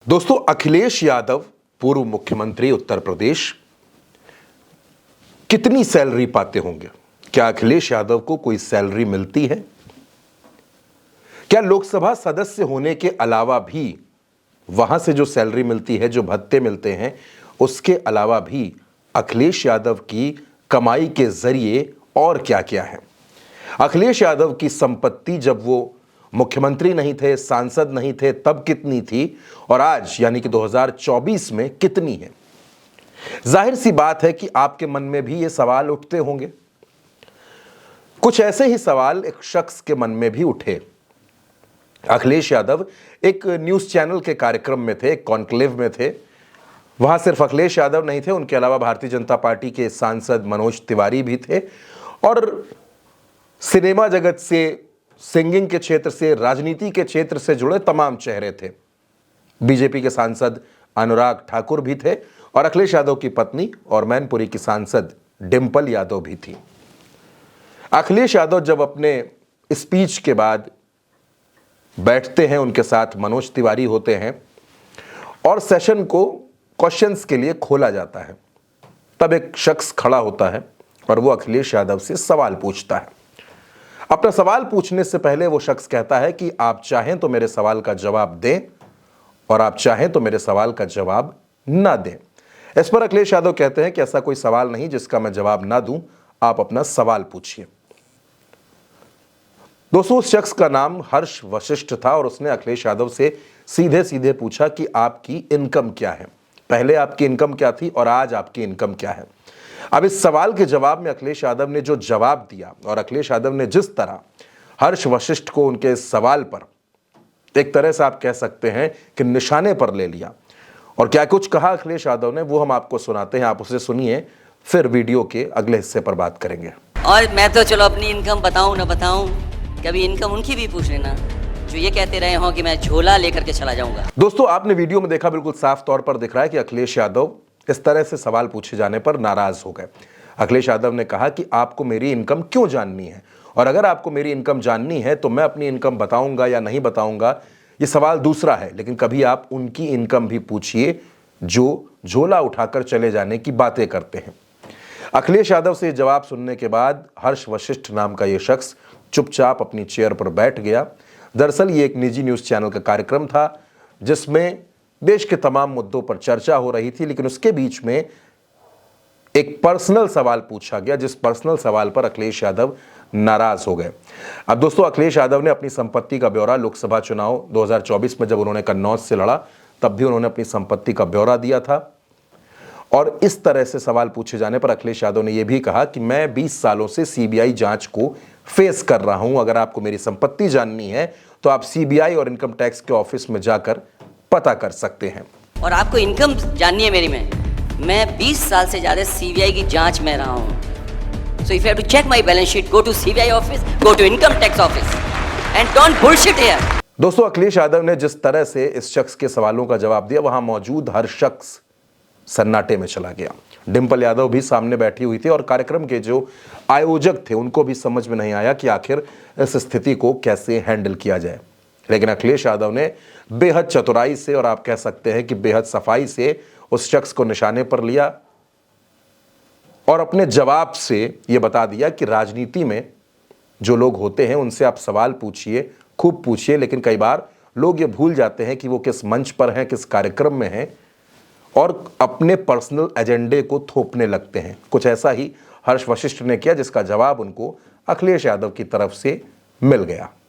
दोस्तों, अखिलेश यादव पूर्व मुख्यमंत्री उत्तर प्रदेश कितनी सैलरी पाते होंगे? क्या अखिलेश यादव को कोई सैलरी मिलती है? क्या लोकसभा सदस्य होने के अलावा भी वहां से जो सैलरी मिलती है, जो भत्ते मिलते हैं, उसके अलावा भी अखिलेश यादव की कमाई के जरिए और क्या क्या है? अखिलेश यादव की संपत्ति जब वो मुख्यमंत्री नहीं थे, सांसद नहीं थे, तब कितनी थी और आज यानी कि 2024 में कितनी है? जाहिर सी बात है कि आपके मन में भी ये सवाल उठते होंगे। कुछ ऐसे ही सवाल एक शख्स के मन में भी उठे। अखिलेश यादव एक न्यूज चैनल के कार्यक्रम में थे, एक कॉन्क्लेव में थे। वहां सिर्फ अखिलेश यादव नहीं थे, उनके अलावा भारतीय जनता पार्टी के सांसद मनोज तिवारी भी थे और सिनेमा जगत से, सिंगिंग के क्षेत्र से, राजनीति के क्षेत्र से जुड़े तमाम चेहरे थे। बीजेपी के सांसद अनुराग ठाकुर भी थे और अखिलेश यादव की पत्नी और मैनपुरी की सांसद डिंपल यादव भी थी। अखिलेश यादव जब अपने स्पीच के बाद बैठते हैं, उनके साथ मनोज तिवारी होते हैं और सेशन को क्वेश्चंस के लिए खोला जाता है, तब एक शख्स खड़ा होता है और वो अखिलेश यादव से सवाल पूछता है। अपना सवाल पूछने से पहले वो शख्स कहता है कि आप चाहें तो मेरे सवाल का जवाब दें और आप चाहें तो मेरे सवाल का जवाब ना दें। इस पर अखिलेश यादव कहते हैं कि ऐसा कोई सवाल नहीं जिसका मैं जवाब ना दूं, आप अपना सवाल पूछिए। दोस्तों, उस शख्स का नाम हर्ष वशिष्ठ था और उसने अखिलेश यादव से सीधे सीधे पूछा कि आपकी इनकम क्या है, पहले आपकी इनकम क्या थी और आज आपकी इनकम क्या है। अब इस सवाल के जवाब में अखिलेश यादव ने जो जवाब दिया और अखिलेश यादव ने जिस तरह हर्ष वशिष्ठ को उनके इस सवाल पर एक तरह से आप कह सकते हैं कि निशाने पर ले लिया, और क्या कुछ कहा अखिलेश यादव ने, वो हम आपको सुनाते हैं। आप उसे सुनिए, फिर वीडियो के अगले हिस्से पर बात करेंगे। और मैं तो चलो अपनी इनकम बताऊं ना बताऊं, कभी इनकम उनकी भी पूछ लेना जो ये कहते रहे हो कि मैं झोला लेकर के चला जाऊंगा। दोस्तों, आपने वीडियो में देखा, बिल्कुल साफ तौर पर दिख रहा है कि अखिलेश यादव इस तरह से सवाल पूछे जाने पर नाराज हो गए। अखिलेश यादव ने कहा कि आपको मेरी इनकम क्यों जाननी है, और अगर आपको मेरी इनकम जाननी है तो मैं अपनी इनकम बताऊंगा या नहीं बताऊंगा, ये सवाल दूसरा है, लेकिन कभी आप उनकी इनकम भी पूछिए जो झोला उठाकर चले जाने की बातें करते हैं। अखिलेश यादव से जवाब सुनने के बाद हर्ष वशिष्ठ नाम का यह शख्स चुपचाप अपनी चेयर पर बैठ गया। दरअसल ये एक निजी न्यूज चैनल का कार्यक्रम था जिसमें देश के तमाम मुद्दों पर चर्चा हो रही थी, लेकिन उसके बीच में एक पर्सनल सवाल पूछा गया, जिस पर्सनल सवाल पर अखिलेश यादव नाराज हो गए। अब दोस्तों, अखिलेश यादव ने अपनी संपत्ति का ब्यौरा लोकसभा चुनाव 2024 में जब उन्होंने कन्नौज से लड़ा, तब भी उन्होंने अपनी संपत्ति का ब्यौरा दिया था और इस तरह से सवाल पूछे जाने पर अखिलेश यादव ने यह भी कहा कि मैं 20 सालों से सीबीआई जांच को फेस कर रहा हूं। अगर आपको मेरी संपत्ति जाननी है तो आप सीबीआई और इनकम टैक्स के ऑफिस में जाकर पता कर सकते हैं। और आपको इनकम जाननी है मेरी, मैं 20 साल से ज्यादा सीबीआई की जांच में रहा हूं। So if you have to check my balance sheet, go to CBI office, go to income tax office and don't bullshit here. दोस्तों, अखिलेश यादव ने जिस तरह से इस शख्स के सवालों का जवाब दिया, वहां मौजूद हर शख्स सन्नाटे में चला गया। डिंपल यादव भी सामने बैठी हुई थी और कार्यक्रम के जो आयोजक थे उनको भी समझ में नहीं आया कि आखिर इस स्थिति को कैसे हैंडल किया जाए। लेकिन अखिलेश यादव ने बेहद चतुराई से और आप कह सकते हैं कि बेहद सफाई से उस शख्स को निशाने पर लिया और अपने जवाब से यह बता दिया कि राजनीति में जो लोग होते हैं उनसे आप सवाल पूछिए, खूब पूछिए, लेकिन कई बार लोग ये भूल जाते हैं कि वो किस मंच पर हैं, किस कार्यक्रम में हैं और अपने पर्सनल एजेंडे को थोपने लगते हैं। कुछ ऐसा ही हर्ष वशिष्ठ ने किया, जिसका जवाब उनको अखिलेश यादव की तरफ से मिल गया।